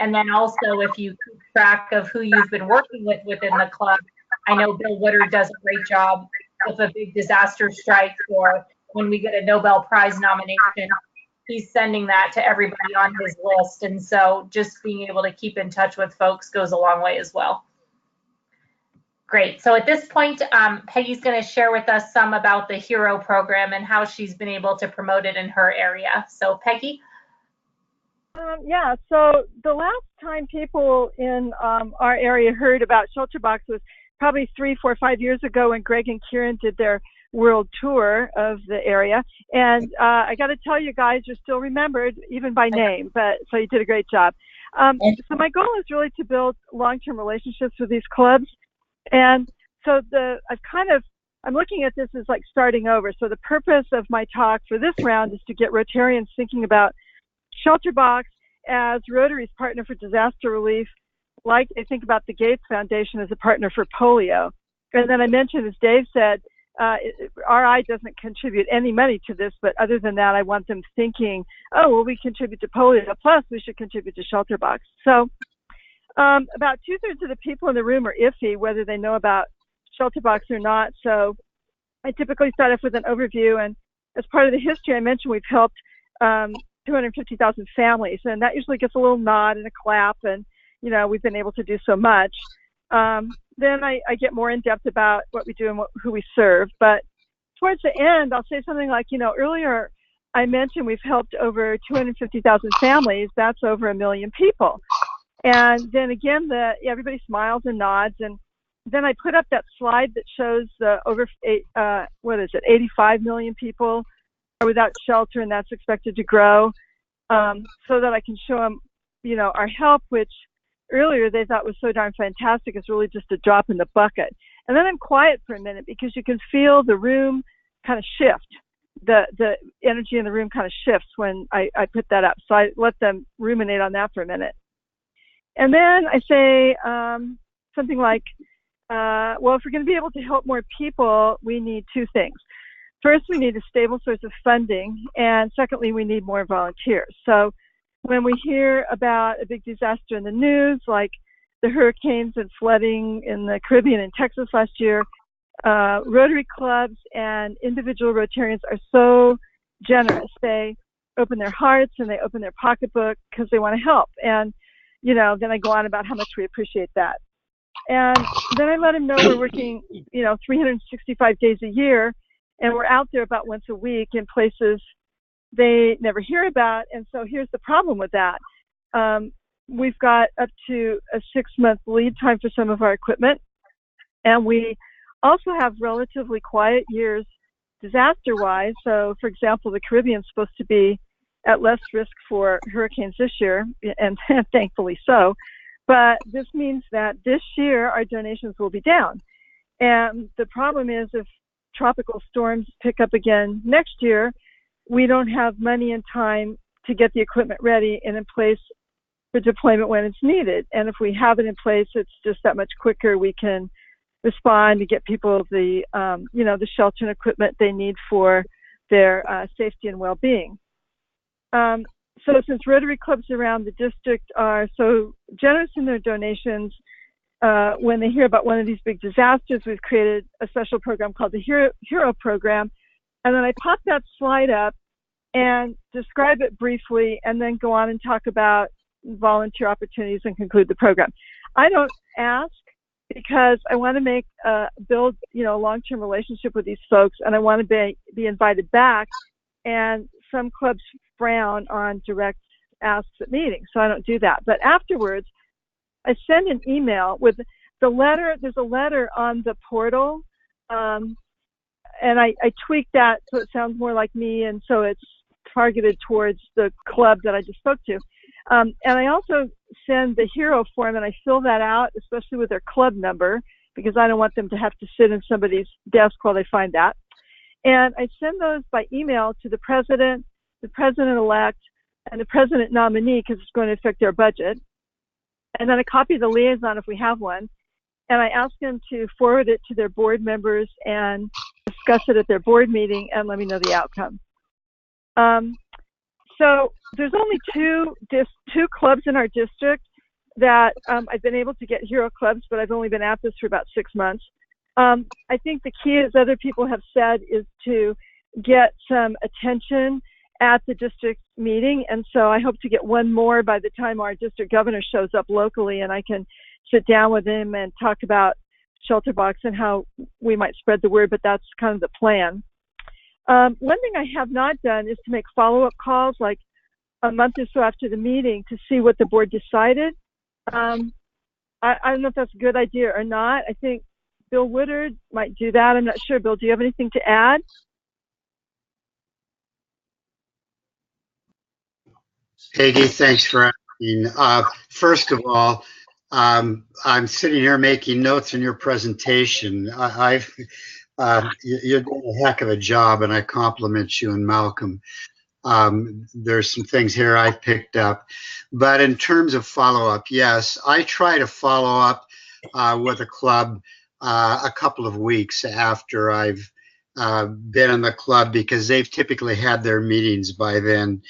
And then also, if you keep track of who you've been working with within the club, I know Bill Woodard does a great job with a big disaster strike, or when we get a Nobel Prize nomination, he's sending that to everybody on his list. And so just being able to keep in touch with folks goes a long way as well. Great. So at this point, Peggy's going to share with us some about the HERO program and how she's been able to promote it in her area. So Peggy? Yeah, so the last time people in our area heard about Shelter Box was probably 3, 4, 5 years ago when Greg and Kieran did their world tour of the area. And I got to tell you guys, you're still remembered even by name, but so you did a great job. So my goal is really to build long-term relationships with these clubs. And so I'm looking at this as like starting over. So the purpose of my talk for this round is to get Rotarians thinking about Shelter Box as Rotary's partner for disaster relief, like they think about the Gates Foundation as a partner for polio. And then I mentioned, as Dave said, RI doesn't contribute any money to this, but other than that, I want them thinking, oh, well, we contribute to polio, plus we should contribute to Shelter Box. So about 2/3 of the people in the room are iffy whether they know about Shelter Box or not. So I typically start off with an overview, and as part of the history, I mentioned we've helped 250,000 families, and that usually gets a little nod and a clap, and you know, we've been able to do so much. Then I get more in depth about what we do and who we serve. But towards the end, I'll say something like, you know, earlier I mentioned we've helped over 250,000 families. That's over 1 million people. And then again, everybody smiles and nods. And then I put up that slide that shows over 85 million people are without shelter, and that's expected to grow, so that I can show them, you know, our help, which earlier they thought was so darn fantastic, is really just a drop in the bucket. And then I'm quiet for a minute because you can feel the room kind of shift. The energy in the room kind of shifts when I put that up. So I let them ruminate on that for a minute. And then I say something like, well, if we're going to be able to help more people, we need 2 things. First, we need a stable source of funding. And secondly, we need more volunteers. So when we hear about a big disaster in the news, like the hurricanes and flooding in the Caribbean and Texas last year, Rotary clubs and individual Rotarians are so generous. They open their hearts and they open their pocketbook because they want to help. And, you know, then I go on about how much we appreciate that. And then I let them know we're working, you know, 365 days a year, and we're out there about once a week in places they never hear about. And so here's the problem with that. We've got up to a 6-month lead time for some of our equipment. And we also have relatively quiet years disaster-wise. So, for example, the Caribbean is supposed to be at less risk for hurricanes this year, and thankfully so. But this means that this year our donations will be down. And the problem is if tropical storms pick up again next year, we don't have money and time to get the equipment ready and in place for deployment when it's needed. And if we have it in place, it's just that much quicker. We can respond to get people the, you know, the shelter and equipment they need for their safety and well-being. So since Rotary clubs around the district are so generous in their donations, when they hear about one of these big disasters, we've created a special program called the Hero Program. And then I pop that slide up and describe it briefly, and then go on and talk about volunteer opportunities and conclude the program. I don't ask because I want to build, a long-term relationship with these folks, and I want to be invited back. And some clubs frown on direct asks at meetings, so I don't do that. But afterwards, I send an email with the letter. There's a letter on the portal, and I tweak that so it sounds more like me, and so it's targeted towards the club that I just spoke to. And I also send the hero form, and I fill that out, especially with their club number, because I don't want them to have to sit in somebody's desk while they find that. And I send those by email to the president-elect, and the president nominee, because it's going to affect their budget. And then I copy the liaison if we have one. And I ask them to forward it to their board members and discuss it at their board meeting and let me know the outcome. So there's only two clubs in our district that I've been able to get hero clubs, but I've only been at this for about 6 months. I think the key, as other people have said, is to get some attention at the district meeting. And so I hope to get one more by the time our district governor shows up locally, and I can sit down with him and talk about Shelter Box and how we might spread the word, but that's kind of the plan. One thing I have not done is to make follow-up calls like a month or so after the meeting to see what the board decided. I don't know if that's a good idea or not. I think Bill Woodard might do that. I'm not sure. Bill, do you have anything to add? Peggy, thanks for asking. First of all, I'm sitting here making notes in your presentation. You're doing a heck of a job, and I compliment you and Malcolm. There's some things here I picked up. But in terms of follow-up, yes, I try to follow up with a club a couple of weeks after I've been in the club, because they've typically had their meetings by then.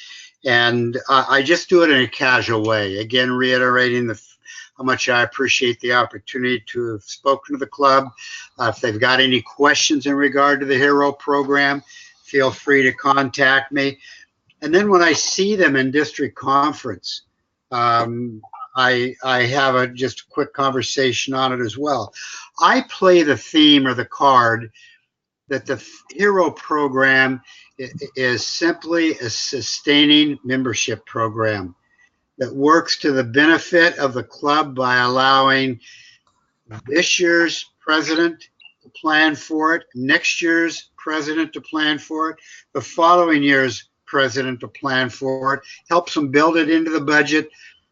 And I just do it in a casual way. Again, reiterating how much I appreciate the opportunity to have spoken to the club. If they've got any questions in regard to the Hero program, feel free to contact me. And then when I see them in district conference, I have just a quick conversation on it as well. I play the theme or the card that the Hero program is simply a sustaining membership program that works to the benefit of the club by allowing this year's president to plan for it, next year's president to plan for it, the following year's president to plan for it, helps them build it into the budget,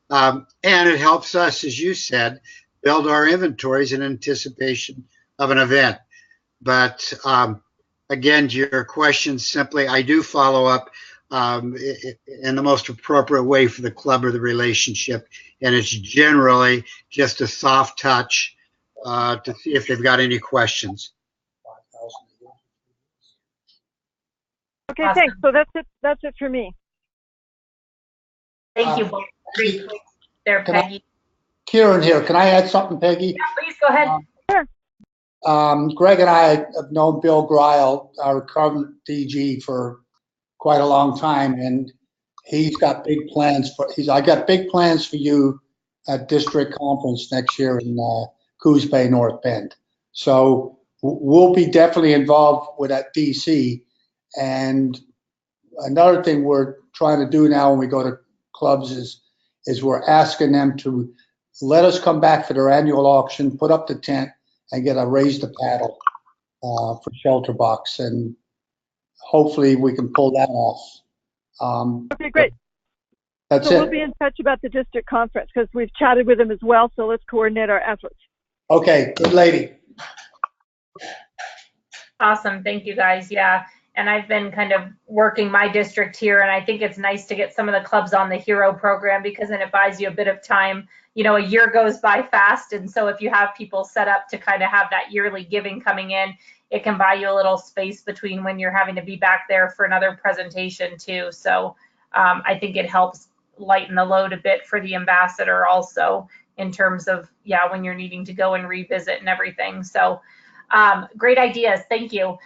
and it helps us, as you said, build our inventories in anticipation of an event. But again, to your question, simply, I do follow up in the most appropriate way for the club or the relationship, and it's generally just a soft touch to see if they've got any questions. Okay, awesome. Thanks. So that's it for me. Thank you both. Great points there, Peggy. Kieran here. Can I add something, Peggy? Yeah, please go ahead. Sure. Greg and I have known Bill Greil, our current DG, for quite a long time, and he's got big plans I got big plans for you at district conference next year in Coos Bay, North Bend. So we'll be definitely involved with that DC. And another thing we're trying to do now when we go to clubs is we're asking them to let us come back for their annual auction, put up the tent, and get a raise the paddle for Shelter Box, and hopefully we can pull that off. Okay, great. That's so it. We'll be in touch about the district conference because we've chatted with them as well, so let's coordinate our efforts. Okay, good lady. Awesome, thank you guys. Yeah, and I've been kind of working my district here, and I think it's nice to get some of the clubs on the Hero program because then it buys you a bit of time. You know, a year goes by fast, and so if you have people set up to kind of have that yearly giving coming in, it can buy you a little space between when you're having to be back there for another presentation too. So I think it helps lighten the load a bit for the ambassador also in terms of, yeah, when you're needing to go and revisit and everything. So great ideas. Thank you.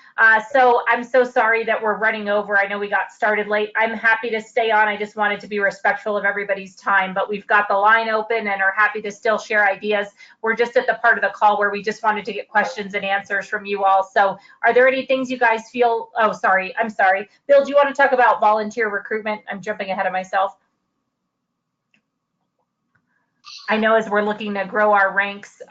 So I'm so sorry that we're running over. I know we got started late. I'm happy to stay on. I just wanted to be respectful of everybody's time, but we've got the line open and are happy to still share ideas. We're just at the part of the call where we just wanted to get questions and answers from you all. So are there any things you guys feel, oh, sorry, I'm sorry. Bill, do you want to talk about volunteer recruitment? I'm jumping ahead of myself. I know as we're looking to grow our ranks,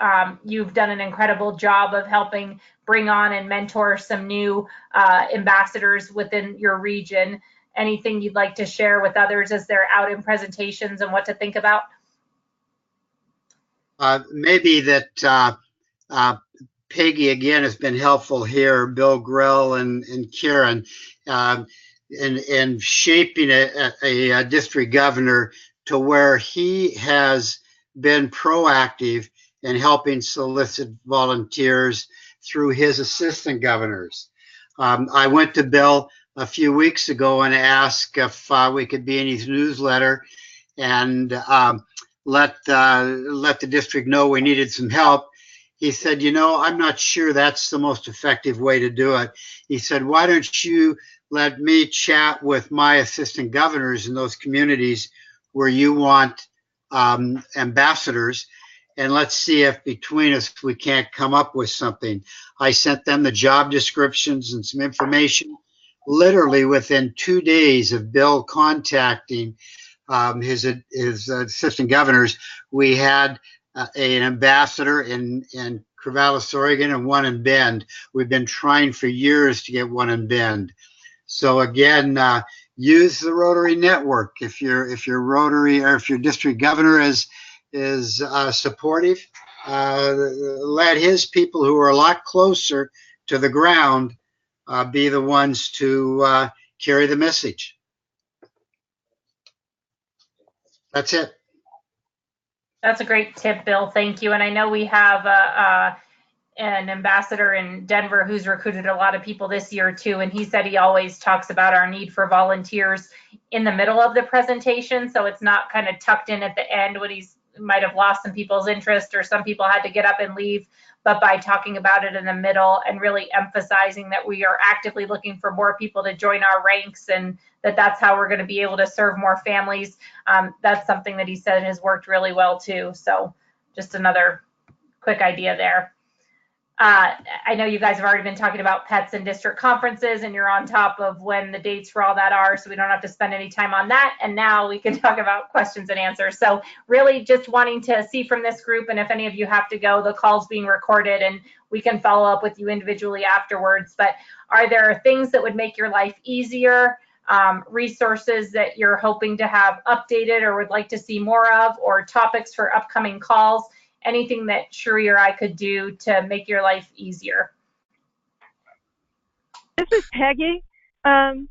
you've done an incredible job of helping bring on and mentor some new ambassadors within your region. Anything you'd like to share with others as they're out in presentations and what to think about? Maybe that Peggy again has been helpful here, Bill Grell and Kieran, in shaping a district governor to where he has been proactive in helping solicit volunteers through his assistant governors. I went to Bill a few weeks ago and asked if we could be in his newsletter and let the district know we needed some help. He said, you know, I'm not sure that's the most effective way to do it. He said, why don't you let me chat with my assistant governors in those communities where you want ambassadors, and let's see if between us we can't come up with something. I sent them the job descriptions and some information. Literally within 2 days of Bill contacting his assistant governors, we had an ambassador in Corvallis, Oregon, and one in Bend. We've been trying for years to get one in Bend. So again, use the Rotary network. If your Rotary or if your district governor is supportive, let his people who are a lot closer to the ground be the ones to carry the message. That's it. That's a great tip, Bill. Thank you. And I know we have an ambassador in Denver who's recruited a lot of people this year too. And he said he always talks about our need for volunteers in the middle of the presentation. So it's not kind of tucked in at the end when he's might have lost some people's interest or some people had to get up and leave, but by talking about it in the middle and really emphasizing that we are actively looking for more people to join our ranks and that's how we're going to be able to serve more families. That's something that he said has worked really well too. So just another quick idea there. I know you guys have already been talking about pets and district conferences and you're on top of when the dates for all that are, so we don't have to spend any time on that. And now we can talk about questions and answers. So really just wanting to see from this group, and if any of you have to go, the call's being recorded and we can follow up with you individually afterwards. But are there things that would make your life easier, resources that you're hoping to have updated or would like to see more of, or topics for upcoming calls? Anything that Sharee or I could do to make your life easier? This is Peggy. And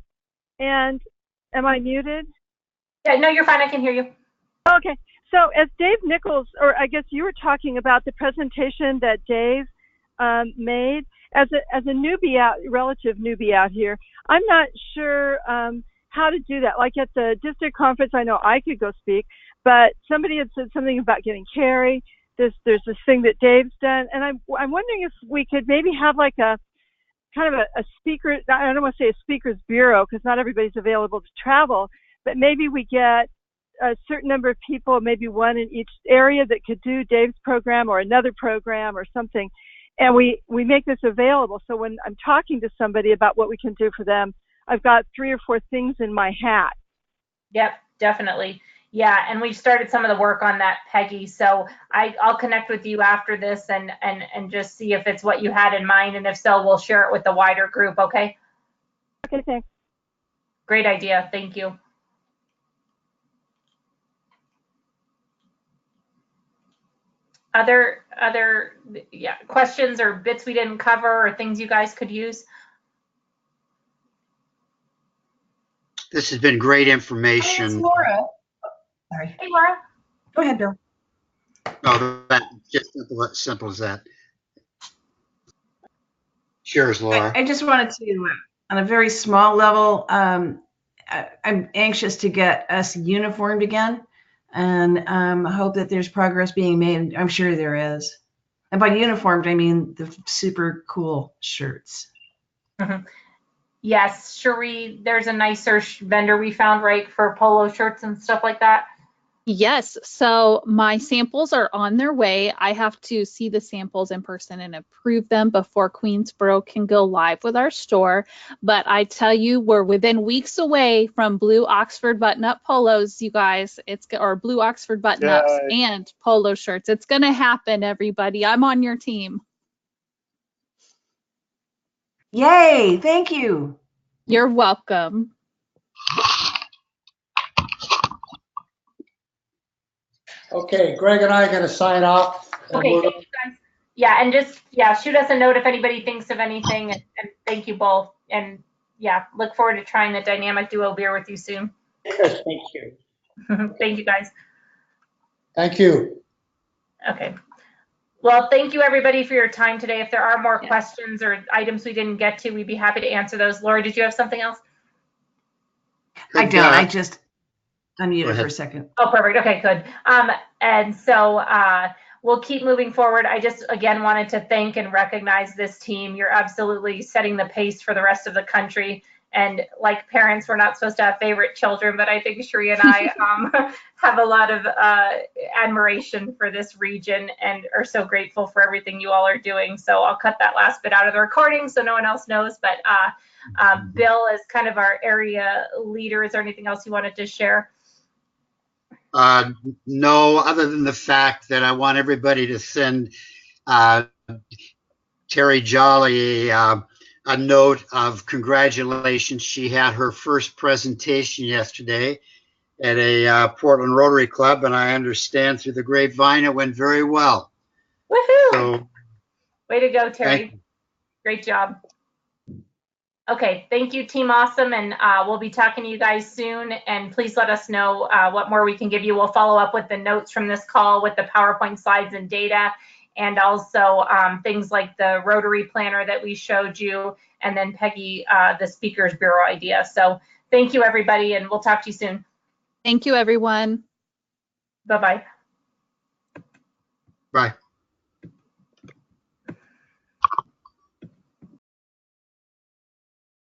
am I muted? Yeah, no, you're fine. I can hear you. Okay. So as Dave Nichols, or I guess you were talking about the presentation that Dave made, as a newbie relative newbie out here, I'm not sure how to do that. Like at the district conference, I know I could go speak, but somebody had said something about getting carry. There's this thing that Dave's done, and I'm wondering if we could maybe have like a kind of a speaker. I don't want to say a speaker's bureau because not everybody's available to travel, but maybe we get a certain number of people, maybe one in each area that could do Dave's program or another program or something, and we make this available. So when I'm talking to somebody about what we can do for them, I've got 3 or 4 things in my hat. Yep, definitely. Yeah, and we've started some of the work on that, Peggy. So I'll connect with you after this and just see if it's what you had in mind. And if so, we'll share it with the wider group, okay? Okay, thanks. Great idea. Thank you. Other questions or bits we didn't cover or things you guys could use? This has been great information. It's Laura. Sorry. Hey, Laura. Go ahead, Bill. Oh, that just simple as that. Cheers, Laura. I just wanted to, on a very small level, I'm anxious to get us uniformed again, and hope that there's progress being made. I'm sure there is. And by uniformed, I mean the super cool shirts. Mhm. Yes, Sharee, there's a nicer vendor we found, right, for polo shirts and stuff like that. Yes, so my samples are on their way. I have to see the samples in person and approve them before Queensboro can go live with our store. But I tell you, we're within weeks away from blue Oxford button-up polos, you guys. Or blue Oxford button-ups Yeah. and polo shirts. It's going to happen, everybody. I'm on your team. Yay! Thank you. You're welcome. Okay, Greg and I are going to sign off. And Okay, we're, thank you guys. Yeah, and just, yeah, shoot us a note if anybody thinks of anything, and thank you both. And yeah, look forward to trying the dynamic duo beer with you soon. thank you. Thank you guys. Thank you. Okay. Well, thank you everybody for your time today. If there are more Yeah. questions or items we didn't get to, we'd be happy to answer those. Lori, did you have something else? I don't. I just unmuted ahead. for a second. Oh, perfect. Okay, good. And so we'll keep moving forward. I just, again, wanted to thank and recognize this team. You're absolutely setting the pace for the rest of the country. And like parents, we're not supposed to have favorite children, but I think Sharee and I have a lot of admiration for this region and are so grateful for everything you all are doing. So I'll cut that last bit out of the recording so no one else knows. But Bill, is kind of our area leader, is there anything else you wanted to share? No, other than the fact that I want everybody to send Terry Jolly a note of congratulations. She had her first presentation yesterday at a Portland Rotary Club, and I understand through the grapevine it went very well. Woohoo! So, way to go, Terry. thank you. Great job. Okay, thank you, Team Awesome, and we'll be talking to you guys soon. And please let us know what more we can give you. We'll follow up with the notes from this call with the PowerPoint slides and data, and also things like the Rotary Planner that we showed you, and then Peggy, the Speakers Bureau idea. So thank you, everybody, and we'll talk to you soon. Thank you, everyone. Bye-bye. Bye.